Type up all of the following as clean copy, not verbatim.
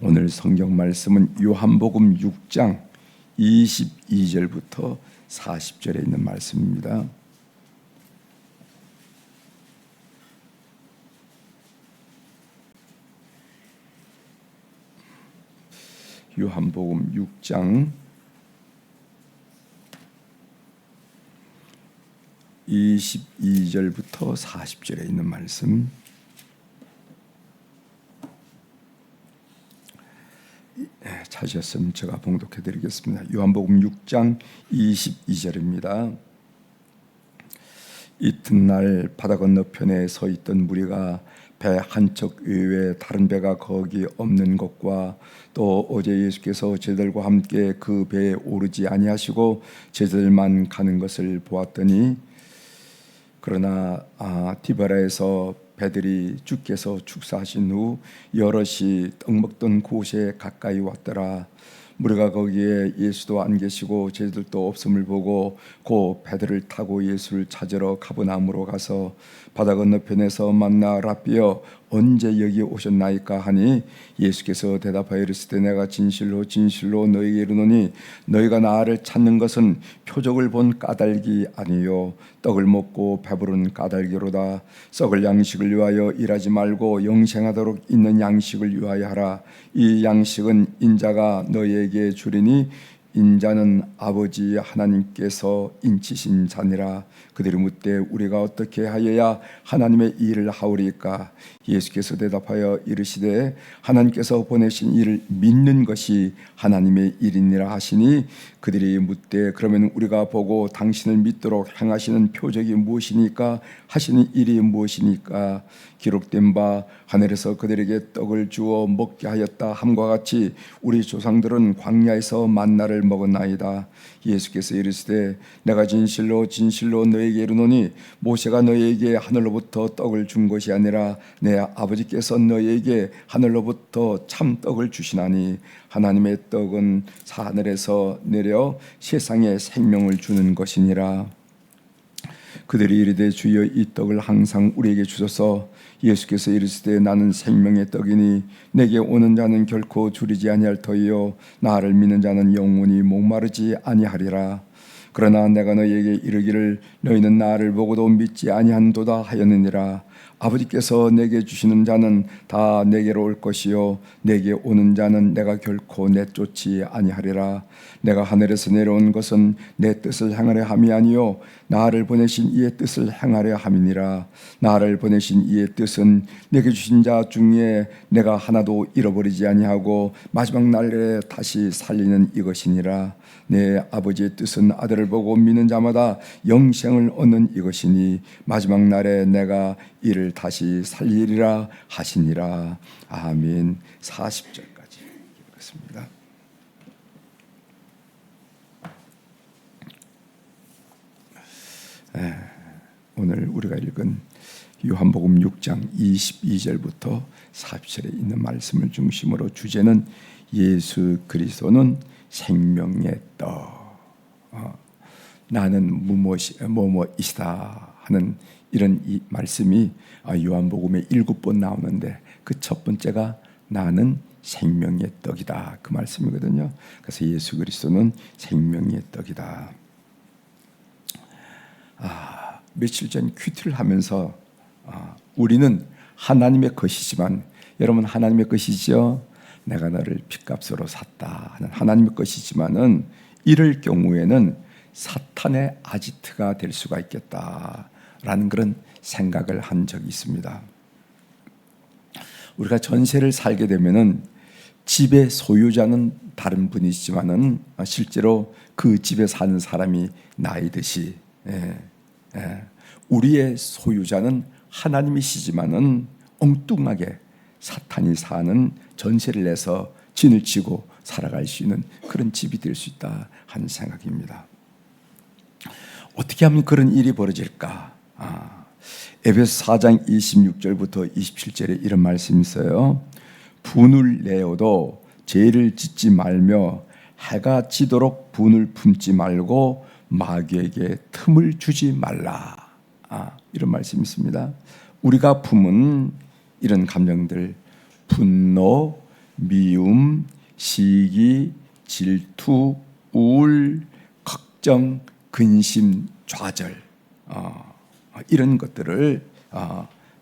오늘 성경 말씀은 요한복음 6장 22절부터 40절에 있는 말씀입니다. 요한복음 6장 22절부터 40절에 있는 말씀. 찾으셨으면 제가 봉독해 드리겠습니다. 요한복음 6장 22절입니다. 이튿날 바다 건너편에 서 있던 무리가 배 한 척 외에 다른 배가 거기 없는 것과 또 어제 예수께서 제자들과 함께 그 배에 오르지 아니하시고 제자들만 가는 것을 보았더니 그러나 디바라에서 배들이 주께서 축사하신 후 여럿이 떡 먹던 곳에 가까이 왔더라. 무리가 거기에 예수도 안 계시고 제자들도 없음을 보고 그 배들을 타고 예수를 찾으러 가버나움으로 가서 바다 건너편에서 만나 라삐여 언제 여기 오셨나이까 하니 예수께서 대답하여 이르시되 내가 진실로 진실로 너희에게 이르노니 너희가 나를 찾는 것은 표적을 본 까닭이 아니요 떡을 먹고 배부른 까닭이로다. 썩을 양식을 위하여 일하지 말고 영생하도록 있는 양식을 위하여 하라. 이 양식은 인자가 너희에게 주리니 인자는 아버지 하나님께서 인치신 자니라. 그들이 묻되 우리가 어떻게 하여야 하나님의 일을 하오리까? 예수께서 대답하여 이르시되 하나님께서 보내신 일을 믿는 것이 하나님의 일이니라 하시니 그들이 묻되 그러면 우리가 보고 당신을 믿도록 행하시는 표적이 무엇이니까? 하시는 일이 무엇이니까? 기록된 바 하늘에서 그들에게 떡을 주어 먹게 하였다 함과 같이 우리 조상들은 광야에서 만나를 먹었나이다. 예수께서 이르시되 내가 진실로 진실로 너에게 이르노니 모세가 너에게 하늘로부터 떡을 준 것이 아니라 내 아버지께서 너에게 하늘로부터 참 떡을 주시나니 하나님의 떡은 하늘에서 내려 세상에 생명을 주는 것이니라. 그들이 이르되 주여 이 떡을 항상 우리에게 주소서. 예수께서 이르시되 나는 생명의 떡이니 내게 오는 자는 결코 줄이지 아니할 터이요 나를 믿는 자는 영원히 목마르지 아니하리라. 그러나 내가 너희에게 이르기를 너희는 나를 보고도 믿지 아니한도다 하였느니라. 아버지께서 내게 주시는 자는 다 내게로 올 것이요 내게 오는 자는 내가 결코 내쫓지 아니하리라. 내가 하늘에서 내려온 것은 내 뜻을 행하려 함이 아니요 나를 보내신 이의 뜻을 행하려 함이니라. 나를 보내신 이의 뜻은 내게 주신 자 중에 내가 하나도 잃어버리지 아니하고 마지막 날에 다시 살리는 이것이니라. 내 아버지의 뜻은 아들을 보고 믿는 자마다 영생을 얻는 이것이니 마지막 날에 내가 이를 다시 살리리라 하시니라. 아멘. 40절까지 읽겠습니다. 오늘 우리가 읽은 요한복음 6장 22절부터 40절에 있는 말씀을 중심으로 주제는 예수 그리스도는 생명의 떡, 나는 뭐뭐이시다 하는 이런 이 말씀이 요한복음에 7번 나오는데 그 첫 번째가 나는 생명의 떡이다 그 말씀이거든요. 그래서 예수 그리스도는 생명의 떡이다. 며칠 전 큐티를 하면서 우리는 하나님의 것이지만 여러분 하나님의 것이죠. 내가 너를 핏값으로 샀다 하는 하나님의 것이지만은 이럴 경우에는 사탄의 아지트가 될 수가 있겠다라는 그런 생각을 한 적이 있습니다. 우리가 전세를 살게 되면은 집의 소유자는 다른 분이시지만은 실제로 그 집에 사는 사람이 나이듯이 우리의 소유자는 하나님이시지만은 엉뚱하게 사탄이 사는 전세를 내서 진을 치고 살아갈 수 있는 그런 집이 될 수 있다 하는 생각입니다. 어떻게 하면 그런 일이 벌어질까? 에베소 4장 26절부터 27절에 이런 말씀이 있어요. 분을 내어도 죄를 짓지 말며 해가 지도록 분을 품지 말고 마귀에게 틈을 주지 말라. 이런 말씀이 있습니다. 우리가 품은 이런 감정들, 분노, 미움, 시기, 질투, 우울, 걱정, 근심, 좌절, 이런 것들을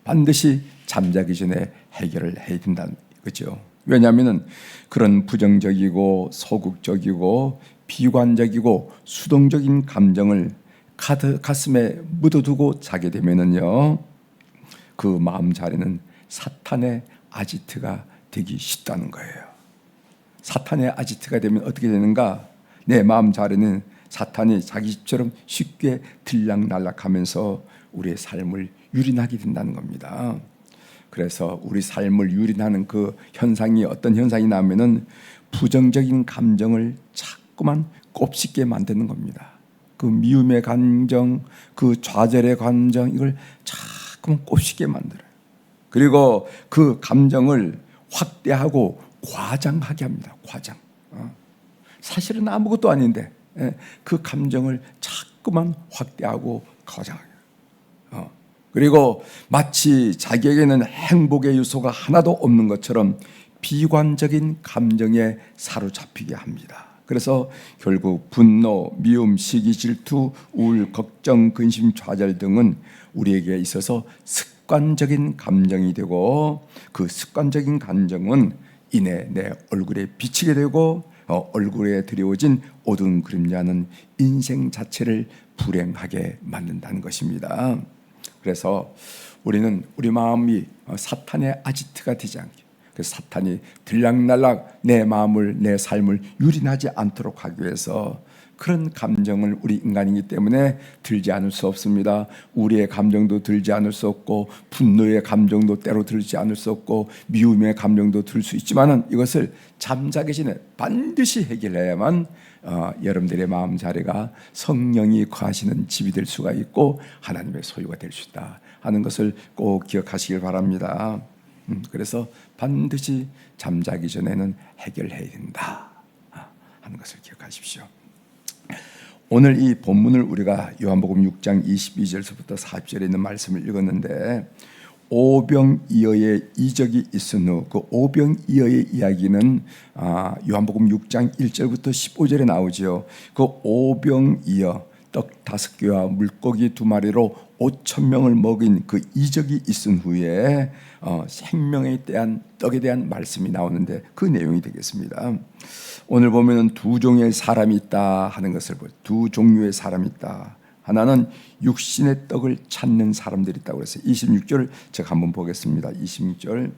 반드시 잠자기 전에 해결을 해야 된다는 거죠. 왜냐하면 그런 부정적이고 소극적이고 비관적이고 수동적인 감정을 가슴에 묻어두고 자게 되면은요, 그 마음 자리는 사탄의 아지트가 되기 쉽다는 거예요. 사탄의 아지트가 되면 어떻게 되는가? 내 마음 자리는 사탄이 자기 집처럼 쉽게 들락날락하면서 우리의 삶을 유린하게 된다는 겁니다. 그래서 우리 삶을 유린하는 그 현상이 어떤 현상이 나면은 부정적인 감정을 자꾸만 곱씹게 만드는 겁니다. 그 미움의 감정, 그 좌절의 감정, 이걸 자꾸만 곱씹게 만들어요. 그리고 그 감정을 확대하고 과장하게 합니다. 과장. 사실은 아무것도 아닌데 그 감정을 자꾸만 확대하고 과장해요. 그리고 마치 자기에게는 행복의 요소가 하나도 없는 것처럼 비관적인 감정에 사로잡히게 합니다. 그래서 결국 분노, 미움, 시기, 질투, 우울, 걱정, 근심, 좌절 등은 우리에게 있어서 습관적인 감정이 되고, 그 습관적인 감정은 이내 내 얼굴에 비치게 되고, 얼굴에 드리워진 어두운 그림자는 인생 자체를 불행하게 만든다는 것입니다. 그래서 우리는 우리 마음이 사탄의 아지트가 되지 않게, 그래서 사탄이 들락날락 내 마음을, 내 삶을 유린하지 않도록 하기 위해서 그런 감정을 우리 인간이기 때문에 들지 않을 수 없습니다. 우리의 감정도 들지 않을 수 없고, 분노의 감정도 때로 들지 않을 수 없고, 미움의 감정도 들 수 있지만은 이것을 잠자기 전에 반드시 해결해야만 여러분들의 마음 자리가 성령이 거하시는 집이 될 수가 있고 하나님의 소유가 될 수 있다 하는 것을 꼭 기억하시길 바랍니다. 그래서 반드시 잠자기 전에는 해결해야 된다 하는 것을 기억하십시오. 오늘 이 본문을 우리가 요한복음 6장 22절부터 40절에 있는 말씀을 읽었는데, 오병이어의 이적이 있은 후, 그 오병이어의 이야기는 요한복음 6장 1절부터 15절에 나오지요. 그 오병이어, 떡 5개와 물고기 2마리로 5,000명을 먹인 그 이적이 있은 후에 생명에 대한, 떡에 대한 말씀이 나오는데 그 내용이 되겠습니다. 오늘 보면은 두 종류의 사람이 있다 하는 것을 보죠. 두 종류의 사람이 있다. 하나는 육신의 떡을 찾는 사람들이 있다고 그랬어요. 26절 제가 한번 보겠습니다. 26절,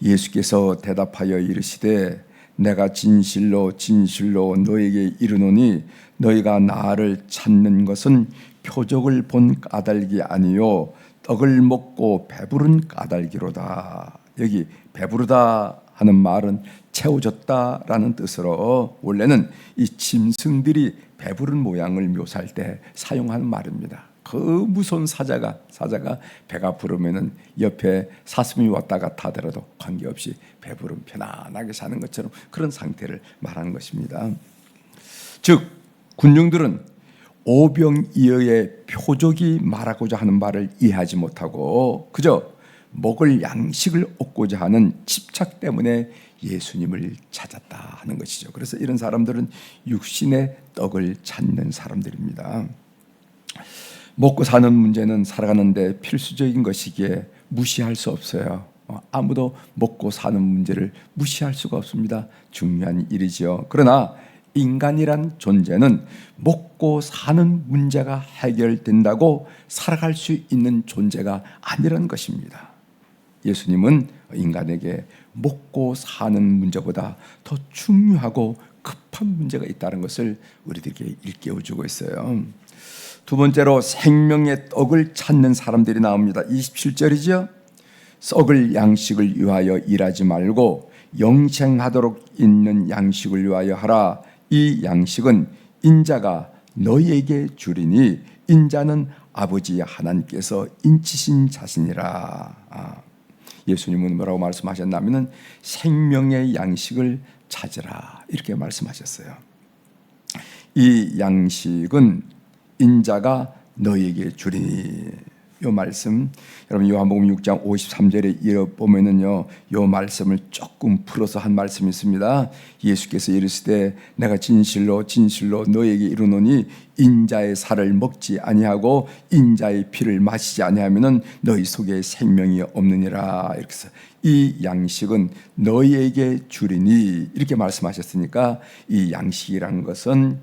예수께서 대답하여 이르시되 내가 진실로 진실로 너에게 이르노니 너희가 나를 찾는 것은 표적을 본 까닭이 아니요 떡을 먹고 배부른 까닭이로다. 여기 배부르다 하는 말은 채워졌다라는 뜻으로, 원래는 이 짐승들이 배부른 모양을 묘사할 때 사용하는 말입니다. 그 무서운 사자가 배가 부르면은 옆에 사슴이 왔다 갔다 하더라도 관계없이 배부른 편안하게 사는 것처럼 그런 상태를 말하는 것입니다. 즉 군중들은 오병이어의 표적이 말하고자 하는 말을 이해하지 못하고 그저 먹을 양식을 얻고자 하는 집착 때문에 예수님을 찾았다 하는 것이죠. 그래서 이런 사람들은 육신의 떡을 찾는 사람들입니다. 먹고 사는 문제는 살아가는데 필수적인 것이기에 무시할 수 없어요. 아무도 먹고 사는 문제를 무시할 수가 없습니다. 중요한 일이지요. 그러나 인간이란 존재는 먹고 사는 문제가 해결된다고 살아갈 수 있는 존재가 아니라는 것입니다. 예수님은 인간에게 먹고 사는 문제보다 더 중요하고 급한 문제가 있다는 것을 우리들에게 일깨워주고 있어요. 두 번째로 생명의 떡을 찾는 사람들이 나옵니다. 27절이죠. 썩을 양식을 위하여 일하지 말고 영생하도록 있는 양식을 위하여 하라. 이 양식은 인자가 너희에게 주리니 인자는 아버지 하나님께서 인치신 자신이라. 예수님은 뭐라고 말씀하셨냐면 생명의 양식을 찾으라 이렇게 말씀하셨어요. 이 양식은 인자가 너희에게 주리니, 요 말씀 여러분 요한복음 6장 53절에 이어 보면은요 요 말씀을 조금 풀어서 한 말씀이 있습니다. 예수께서 이르시되 내가 진실로 진실로 너에게 이르노니 인자의 살을 먹지 아니하고 인자의 피를 마시지 아니하면은 너희 속에 생명이 없느니라. 이렇게 해서 이 양식은 너희에게 주리니 이렇게 말씀하셨으니까 이 양식이란 것은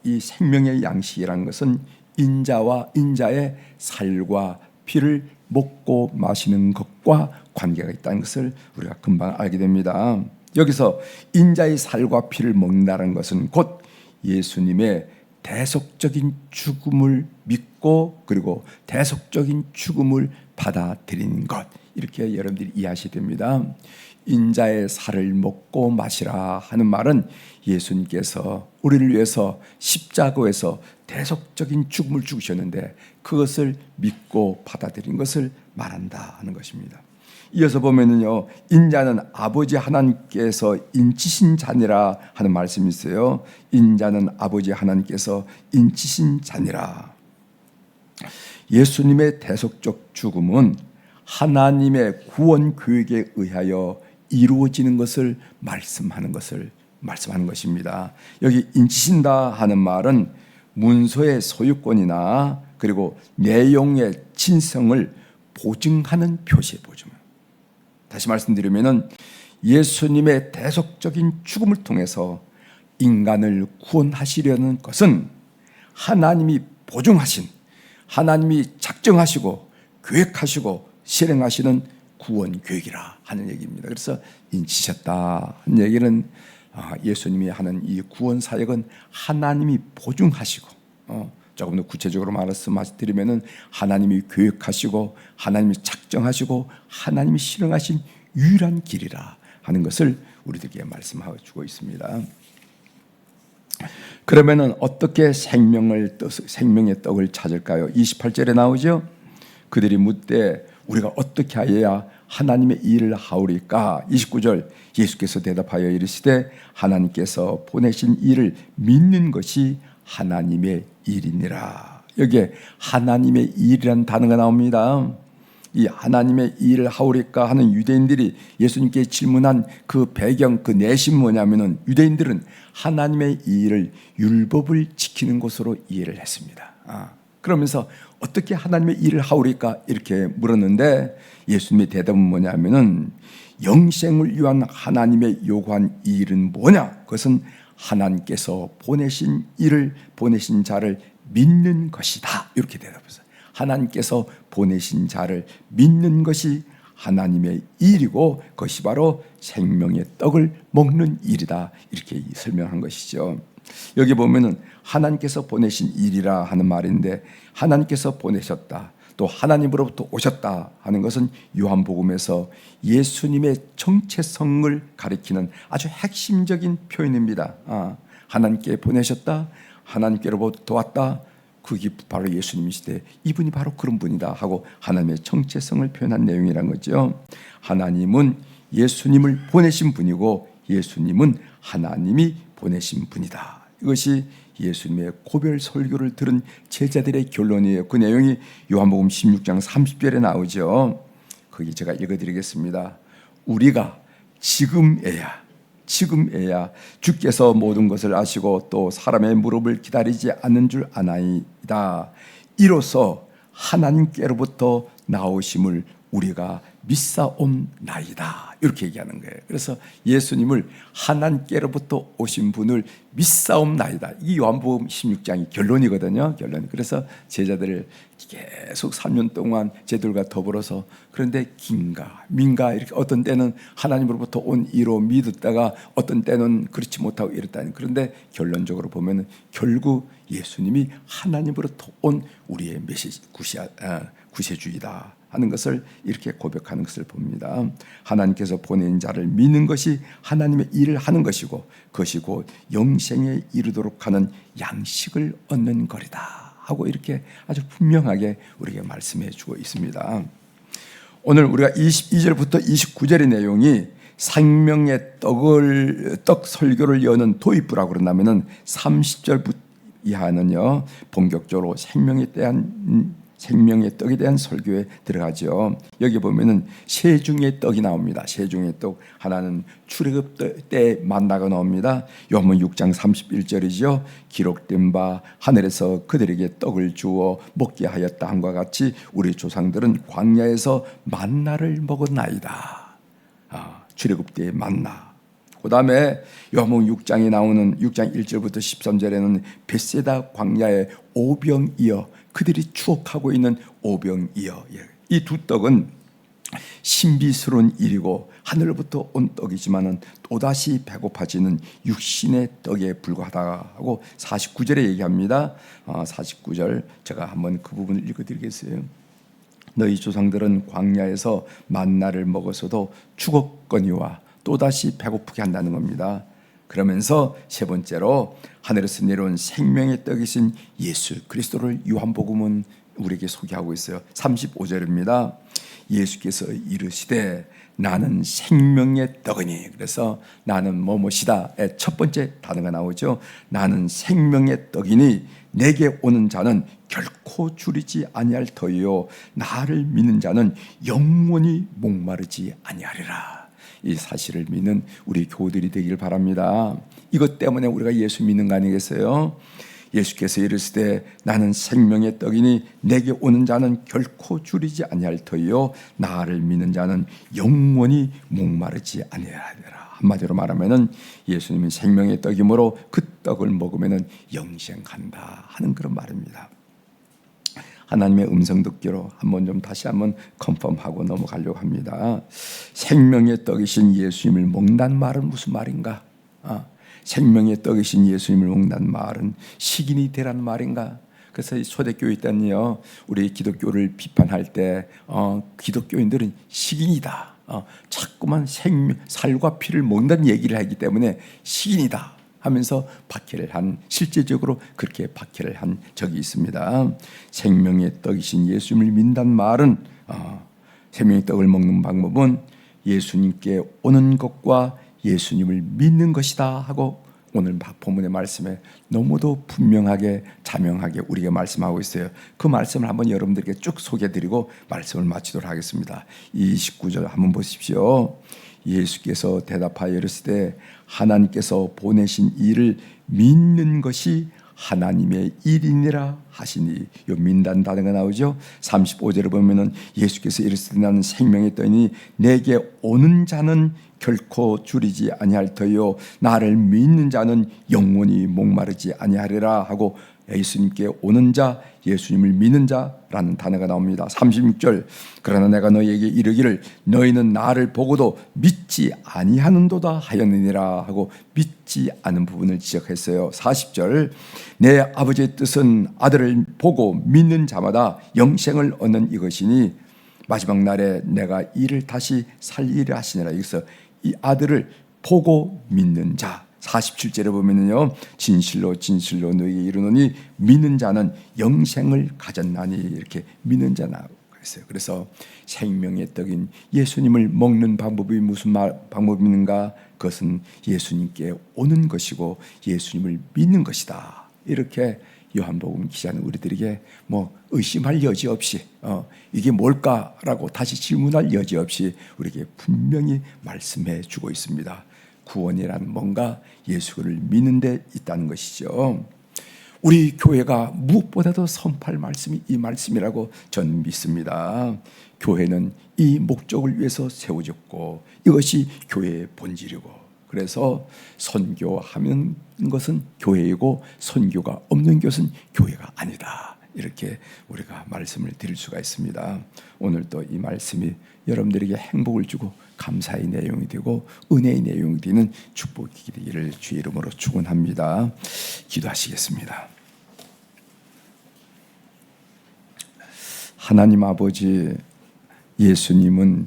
이 생명의 양식이란 것은 인자와 인자의 살과 피를 먹고 마시는 것과 관계가 있다는 것을 우리가 금방 알게 됩니다. 여기서 인자의 살과 피를 먹는다는 것은 곧 예수님의 대속적인 죽음을 믿고 그리고 대속적인 죽음을 받아들이는 것, 이렇게 여러분들이 이해하셔야 됩니다. 인자의 살을 먹고 마시라 하는 말은 예수님께서 우리를 위해서 십자가에서 대속적인 죽음을 죽으셨는데 그것을 믿고 받아들인 것을 말한다 하는 것입니다. 이어서 보면은요, 인자는 아버지 하나님께서 인치신 자니라 하는 말씀이 있어요. 인자는 아버지 하나님께서 인치신 자니라. 예수님의 대속적 죽음은 하나님의 구원 계획에 의하여 이루어지는 것을 말씀하는 것입니다. 여기 인치신다 하는 말은 문서의 소유권이나 그리고 내용의 진성을 보증하는 표시에 보증. 다시 말씀드리면은 예수님의 대속적인 죽음을 통해서 인간을 구원하시려는 것은 하나님이 보증하신, 하나님이 작정하시고 계획하시고 실행하시는 구원 계획이라 하는 얘기입니다. 그래서 인치셨다 하는 얘기는 예수님이 하는 이 구원 사역은 하나님이 보증하시고 조금 더 구체적으로 말씀드리면은 하나님이 계획하시고 하나님이 작정하시고 하나님이 실행하신 유일한 길이라 하는 것을 우리들에게 말씀하고 주고 있습니다. 그러면은 어떻게 생명의 떡을 찾을까요? 28절에 나오죠. 그들이 묻되 우리가 어떻게 하여야 하나님의 일을 하오리까? 29절 예수께서 대답하여 이르시되 하나님께서 보내신 일을 믿는 것이 하나님의 일이니라. 여기에 하나님의 일이라는 단어가 나옵니다. 이 하나님의 일을 하오리까 하는 유대인들이 예수님께 질문한 그 배경, 그 내심 뭐냐면은 유대인들은 하나님의 일을 율법을 지키는 것으로 이해를 했습니다. 그러면서 어떻게 하나님의 일을 하오리까 이렇게 물었는데 예수님의 대답은 뭐냐면은 영생을 위한 하나님의 요구한 일은 뭐냐? 그것은 하나님께서 보내신 일을 보내신 자를 믿는 것이다. 이렇게 대답했어요. 하나님께서 보내신 자를 믿는 것이 하나님의 일이고 그것이 바로 생명의 떡을 먹는 일이다. 이렇게 설명한 것이죠. 여기 보면은 하나님께서 보내신 일이라 하는 말인데 하나님께서 보내셨다. 또 하나님으로부터 오셨다 하는 것은 요한복음에서 예수님의 정체성을 가리키는 아주 핵심적인 표현입니다. 하나님께 보내셨다. 하나님께로부터 왔다. 그게 바로 예수님이시되 이분이 바로 그런 분이다 하고 하나님의 정체성을 표현한 내용이란 거죠. 하나님은 예수님을 보내신 분이고 예수님은 하나님이 보내신 분이다. 이것이 예수님의 고별 설교를 들은 제자들의 결론이에요. 그 내용이 요한복음 16장 30절에 나오죠. 거기 제가 읽어드리겠습니다. 우리가 지금에야 주께서 모든 것을 아시고 또 사람의 무릎을 기다리지 않는 줄 아나이다. 이로써 하나님께로부터 나오심을 우리가 믿사옵나이다. 이렇게 얘기하는 거예요. 그래서 예수님을 하나님께로부터 오신 분을 믿사옵나이다. 이 요한복음 16장이 결론이거든요. 결론. 그래서 제자들을 계속 3년 동안 제들과 더불어서 그런데 긴가 민가 이렇게 어떤 때는 하나님으로부터 온 이로 믿었다가 어떤 때는 그렇지 못하고 이랬다는. 그런데 결론적으로 보면은 결국 예수님이 하나님으로부터 온 우리의 메시지 구세주이다 하는 것을 이렇게 고백하는 것을 봅니다. 하나님께서 보낸 자를 믿는 것이 하나님의 일을 하는 것이고 그것이 곧 영생에 이르도록 하는 양식을 얻는 거리다 하고 이렇게 아주 분명하게 우리에게 말씀해 주고 있습니다. 오늘 우리가 22절부터 29절의 내용이 생명의 떡 설교를 여는 도입부라고 그런다면은 30절 이하는요 본격적으로 생명에 대한 생명의 떡에 대한 설교에 들어가죠. 여기 보면은 세 중의 떡이 나옵니다. 세 중의 떡, 하나는 출애굽 때 만나가 나옵니다. 요한복음 6장 31절이죠. 기록된 바 하늘에서 그들에게 떡을 주어 먹게 하였다 함과 같이 우리 조상들은 광야에서 만나를 먹었나이다. 출애굽 때의 만나. 그 다음에 요한복음 6장에 나오는 6장 1절부터 13절에는 벳세다 광야의 오병이어, 그들이 추억하고 있는 오병이어. 이 두 떡은 신비스러운 일이고 하늘로부터 온 떡이지만은 또다시 배고파지는 육신의 떡에 불과하다고 49절에 얘기합니다. 49절 제가 한번 그 부분을 읽어드리겠어요. 너희 조상들은 광야에서 만나를 먹어서도 죽었거니와 또다시 배고프게 한다는 겁니다. 그러면서 세 번째로 하늘에서 내려온 생명의 떡이신 예수 그리스도를 요한복음은 우리에게 소개하고 있어요. 35절입니다. 예수께서 이르시되 나는 생명의 떡이니. 그래서 나는 뭐뭐시다의 첫 번째 단어가 나오죠. 나는 생명의 떡이니 내게 오는 자는 결코 줄이지 아니할 터이요 나를 믿는 자는 영원히 목마르지 아니하리라. 이 사실을 믿는 우리 교우들이 되길 바랍니다. 이것 때문에 우리가 예수 믿는 거 아니겠어요? 예수께서 이르시되 나는 생명의 떡이니 내게 오는 자는 결코 줄이지 아니할 터이요 나를 믿는 자는 영원히 목마르지 아니하리라. 한마디로 말하면은 예수님이 생명의 떡이므로 그 떡을 먹으면은 영생한다 하는 그런 말입니다. 하나님의 음성 듣기로 다시 한번 컨펌하고 넘어가려고 합니다. 생명의 떡이신 예수님을 먹는다는 말은 무슨 말인가? 생명의 떡이신 예수님을 먹는다는 말은 식인이 되라는 말인가? 그래서 초대교회 때는요, 우리 기독교를 비판할 때 기독교인들은 식인이다. 자꾸만 살과 피를 먹는다는 얘기를 하기 때문에 식인이다 하면서 박해를 실제적으로 그렇게 박해를 한 적이 있습니다. 생명의 떡이신 예수님을 믿는다는 말은 생명의 떡을 먹는 방법은 예수님께 오는 것과 예수님을 믿는 것이다 하고 오늘 본문의 말씀에 너무도 분명하게 자명하게 우리에게 말씀하고 있어요. 그 말씀을 한번 여러분들에게 쭉 소개해드리고 말씀을 마치도록 하겠습니다. 29절 한번 보십시오. 예수께서 대답하여 이르시되 하나님께서 보내신 이를 믿는 것이 하나님의 일이니라 하시니. 요 민다는 단어가 나오죠. 35절을 보면은 예수께서 이르시되 나는 생명의 떡이니 내게 오는 자는 결코 줄이지 아니할 터요 나를 믿는 자는 영원히 목마르지 아니하리라 하고 예수님께 오는 자, 예수님을 믿는 자라는 단어가 나옵니다. 36절 그러나 내가 너희에게 이르기를 너희는 나를 보고도 믿지 아니하는도다 하였느니라 하고 믿지 않은 부분을 지적했어요. 40절 내 아버지의 뜻은 아들을 보고 믿는 자마다 영생을 얻는 이것이니 마지막 날에 내가 이를 다시 살리리라 하시니라. 여기서 이 아들을 보고 믿는 자 47절에 보면요 진실로 진실로 너희에게 이르노니 믿는 자는 영생을 가졌나니 이렇게 믿는 자나 그랬어요. 그래서 생명의 떡인 예수님을 먹는 방법이 무슨 방법인가? 그것은 예수님께 오는 것이고 예수님을 믿는 것이다. 이렇게 요한복음 기자는 우리들에게 의심할 여지 없이 이게 뭘까라고 다시 질문할 여지 없이 우리에게 분명히 말씀해 주고 있습니다. 구원이란 뭔가 예수를 믿는 데 있다는 것이죠. 우리 교회가 무엇보다도 선포할 말씀이 이 말씀이라고 저는 믿습니다. 교회는 이 목적을 위해서 세워졌고 이것이 교회의 본질이고 그래서 선교하는 것은 교회이고 선교가 없는 것은 교회가 아니다. 이렇게 우리가 말씀을 드릴 수가 있습니다. 오늘 또 이 말씀이 여러분들에게 행복을 주고 감사의 내용이 되고 은혜의 내용이 되는 축복이 되기를 주의 이름으로 축원합니다. 기도하시겠습니다. 하나님 아버지, 예수님은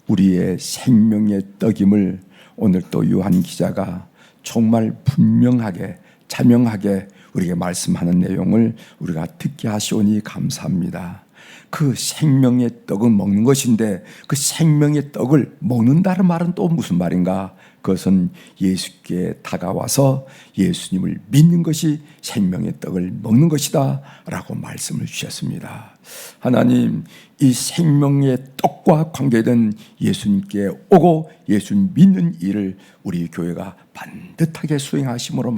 우리의 생명의 떡임을 오늘 또 요한 기자가 정말 분명하게 자명하게 우리에게 말씀하는 내용을 우리가 듣게 하시오니 감사합니다. 그 생명의 떡은 먹는 것인데 그 생명의 떡을 먹는다는 말은 또 무슨 말인가? 그것은 예수께 다가와서 예수님을 믿는 것이 생명의 떡을 먹는 것이다 라고 말씀을 주셨습니다. 하나님, 이 생명의 떡과 관계된 예수님께 오고 예수 믿는 일을 우리 교회가 반듯하게 수행함으로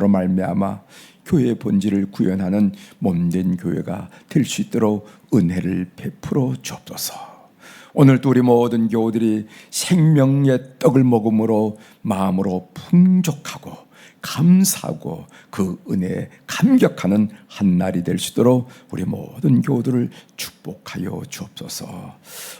말미암아 교회의 본질을 구현하는 몸된 교회가 될 수 있도록 은혜를 베풀어 주옵소서. 오늘도 우리 모든 교우들이 생명의 떡을 먹음으로 마음으로 풍족하고 감사하고 그 은혜에 감격하는 한 날이 될 수 있도록 우리 모든 교우들을 축복하여 주옵소서.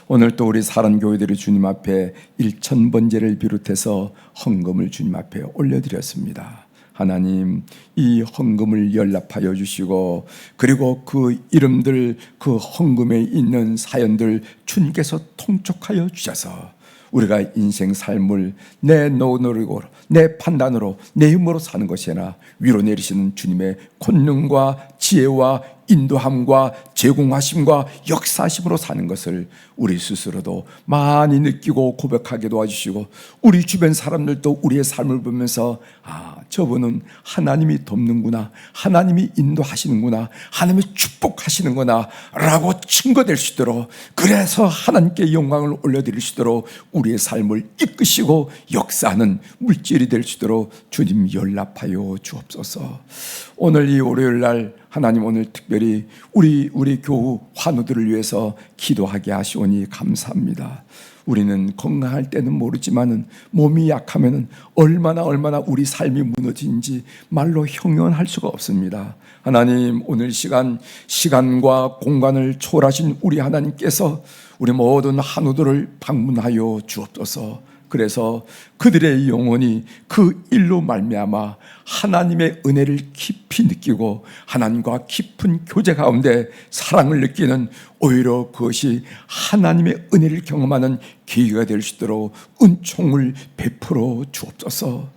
오늘 또 우리 사랑 교회들이 주님 앞에 일천번제를 비롯해서 헌금을 주님 앞에 올려드렸습니다. 하나님, 이 헌금을 연락하여 주시고, 그리고 그 이름들, 그 헌금에 있는 사연들 주님께서 통촉하여 주셔서 우리가 인생 삶을 내 노력으로, 내 판단으로, 내 힘으로 사는 것이 아니라 위로 내리시는 주님의 권능과 지혜와 인도함과 제공하심과 역사하심으로 사는 것을 우리 스스로도 많이 느끼고 고백하게 도와주시고, 우리 주변 사람들도 우리의 삶을 보면서 저분은 하나님이 돕는구나, 하나님이 인도하시는구나, 하나님이 축복하시는구나 라고 증거될 수 있도록, 그래서 하나님께 영광을 올려드릴 수 있도록 우리의 삶을 이끄시고 역사하는 물질이 될 수 있도록 주님 연락하여 주옵소서. 오늘 이 월요일 날 하나님, 오늘 특별히 우리 교우 환우들을 위해서 기도하게 하시오니 감사합니다. 우리는 건강할 때는 모르지만은 몸이 약하면은 얼마나 우리 삶이 무너진지 말로 형용할 수가 없습니다. 하나님, 오늘 시간과 공간을 초월하신 우리 하나님께서 우리 모든 환우들을 방문하여 주옵소서. 그래서 그들의 영혼이 그 일로 말미암아 하나님의 은혜를 깊이 느끼고 하나님과 깊은 교제 가운데 사랑을 느끼는, 오히려 그것이 하나님의 은혜를 경험하는 계기가 될 수 있도록 은총을 베풀어 주옵소서.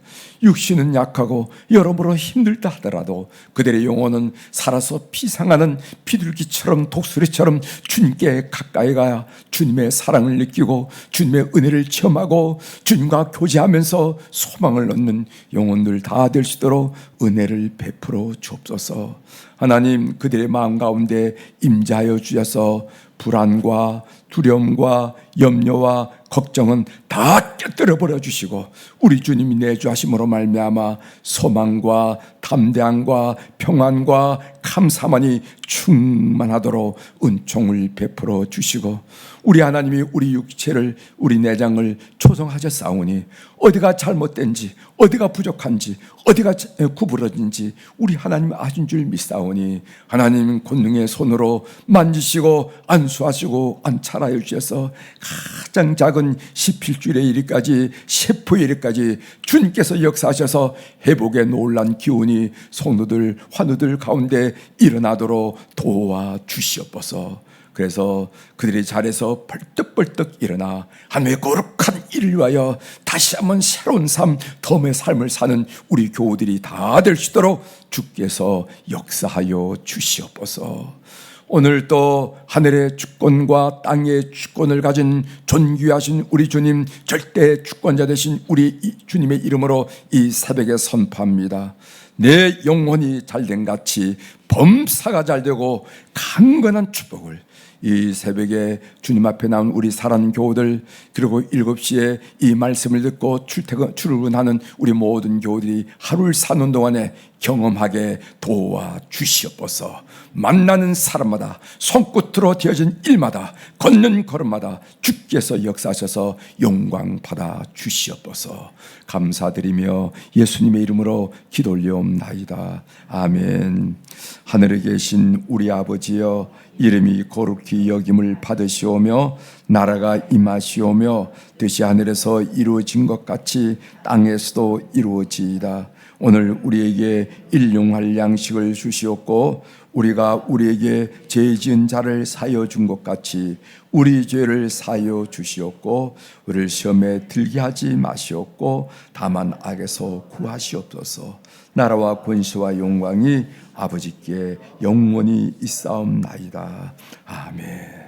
육신은 약하고 여러모로 힘들다 하더라도 그들의 영혼은 살아서 피상하는 비둘기처럼 독수리처럼 주님께 가까이 가야 주님의 사랑을 느끼고 주님의 은혜를 체험하고 주님과 교제하면서 소망을 얻는 영혼들 다 될 수 있도록 은혜를 베풀어 주옵소서. 하나님, 그들의 마음 가운데 임재하여 주셔서 불안과 두려움과 염려와 걱정은 다 깨뜨려 버려 주시고 우리 주님이 내주하심으로 말미암아 소망과 담대함과 평안과 감사만이 충만하도록 은총을 베풀어 주시고, 우리 하나님이 우리 육체를, 우리 내장을 조성하셨사오니 어디가 잘못된지, 어디가 부족한지, 어디가 구부러진지 우리 하나님 아신 줄 믿사오니 하나님 권능의 손으로 만지시고 안수하시고 안찰하여 주셔서 가장 작은 시필줄의 일까지 세포의 일까지 주님께서 역사하셔서 회복의 놀란 기운이 성도들 환우들 가운데 일어나도록 도와주시옵소서. 그래서 그들이 자리에서 벌떡벌떡 일어나 하나님의 거룩한 일을 위하여 다시 한번 새로운 삶, 덤의 삶을 사는 우리 교우들이 다 될 수 있도록 주께서 역사하여 주시옵소서. 오늘 또 하늘의 주권과 땅의 주권을 가진 존귀하신 우리 주님, 절대 주권자 되신 우리 주님의 이름으로 이 새벽에 선포합니다. 내 영혼이 잘된 같이 범사가 잘되고 강건한 축복을 이 새벽에 주님 앞에 나온 우리 사랑하는 교우들, 그리고 7시에 이 말씀을 듣고 출근하는 우리 모든 교우들이 하루를 사는 동안에 경험하게 도와주시옵소서. 만나는 사람마다, 손끝으로 되어진 일마다, 걷는 걸음마다 주께서 역사하셔서 영광 받아 주시옵소서. 감사드리며 예수님의 이름으로 기도 올려옵나이다. 아멘. 하늘에 계신 우리 아버지여, 이름이 거룩히 여김을 받으시오며 나라가 임하시오며 뜻이 하늘에서 이루어진 것 같이 땅에서도 이루어지이다. 오늘 우리에게 일용할 양식을 주시옵고 우리가 우리에게 죄 지은 자를 사하여 준 것 같이 우리 죄를 사하여 주시옵고 우리를 시험에 들게 하지 마시옵고 다만 악에서 구하시옵소서. 나라와 권세와 영광이 아버지께 영원히 있사옵나이다. 아멘.